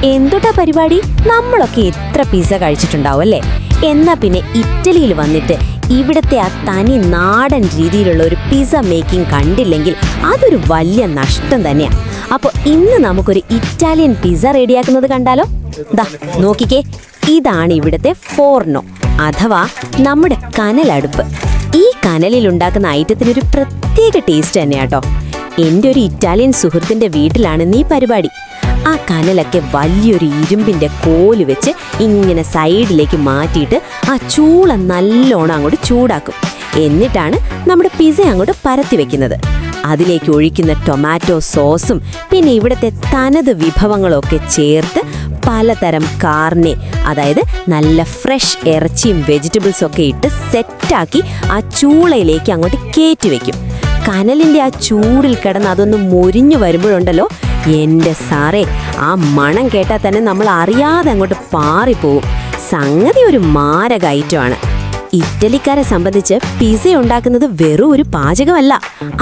എന്തുട്ടാ പരിപാടി? നമ്മളൊക്കെ എത്ര പിസ്സ കഴിച്ചിട്ടുണ്ടാവും അല്ലേ? എന്നാ പിന്നെ ഇറ്റലിയിൽ വന്നിട്ട് ഇവിടുത്തെ ആ തനി നാടൻ രീതിയിലുള്ള ഒരു പിസ്സ മേക്കിംഗ് കണ്ടില്ലെങ്കിൽ അതൊരു വലിയ നഷ്ടം തന്നെയാണ്. അപ്പോൾ ഇന്ന് നമുക്കൊരു ഇറ്റാലിയൻ പിസ്സ റെഡിയാക്കുന്നത് കണ്ടാലോ? ദാ നോക്കിക്കേ, ഇതാണ് ഇവിടുത്തെ ഫോർണോ അഥവാ നമ്മുടെ കനലടുപ്പ്. ഈ കനലിൽ ഉണ്ടാക്കുന്ന ഐറ്റത്തിനൊരു പ്രത്യേക ടേസ്റ്റ് തന്നെയാട്ടോ. എൻ്റെ ഒരു ഇറ്റാലിയൻ സുഹൃത്തിൻ്റെ വീട്ടിലാണ് ഈ പരിപാടി. ആ കനലൊക്കെ വലിയൊരു ഇരുമ്പിൻ്റെ കോല് വെച്ച് ഇങ്ങനെ സൈഡിലേക്ക് മാറ്റിയിട്ട് ആ ചൂള നല്ലോണം അങ്ങോട്ട് ചൂടാക്കും. എന്നിട്ടാണ് നമ്മുടെ പിസ്സ അങ്ങോട്ട് പരത്തി വെക്കുന്നത്. അതിലേക്ക് ഒഴിക്കുന്ന ടൊമാറ്റോ സോസും പിന്നെ ഇവിടുത്തെ തനത് വിഭവങ്ങളൊക്കെ ചേർത്ത് പലതരം കാർനെ, അതായത് നല്ല ഫ്രഷ് ഇറച്ചിയും വെജിറ്റബിൾസും ഒക്കെ ഇട്ട് സെറ്റാക്കി ആ ചൂളയിലേക്ക് അങ്ങോട്ട് കയറ്റി വെക്കും. കനലിൻ്റെ ആ ചൂടിൽ കിടന്ന് അതൊന്ന് മൊരിഞ്ഞു വരുമ്പോഴുണ്ടല്ലോ, എൻ്റെ സാറേ, ആ മണം കേട്ടാൽ തന്നെ നമ്മൾ അറിയാതെ അങ്ങോട്ട് പാറിപ്പോവും. സംഗതി ഒരു മാരക ഐറ്റമാണ്. ഇറ്റലിക്കാരെ സംബന്ധിച്ച് പിസ്സ ഉണ്ടാക്കുന്നത് വെറും ഒരു പാചകമല്ല,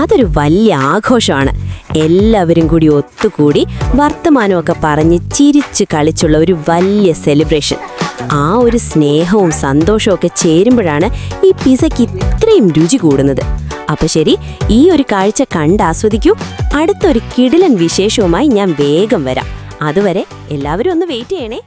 അതൊരു വലിയ ആഘോഷമാണ്. എല്ലാവരും കൂടി ഒത്തുകൂടി വർത്തമാനമൊക്കെ പറഞ്ഞ് ചിരിച്ച് കളിച്ചുള്ള ഒരു വലിയ സെലിബ്രേഷൻ. ആ ഒരു സ്നേഹവും സന്തോഷവും ഒക്കെ ചേരുമ്പോഴാണ് ഈ പിസ്സയ്ക്ക് ഇത്രയും രുചി കൂടുന്നത്. അപ്പോൾ ശരി, ഈ ഒരു കാഴ്ച കണ്ടാസ്വദിക്കൂ. അടുത്തൊരു കിടിലൻ വിശേഷവുമായി ഞാൻ വേഗം വരാം. അതുവരെ എല്ലാവരും ഒന്ന് വെയിറ്റ് ചെയ്യണേ.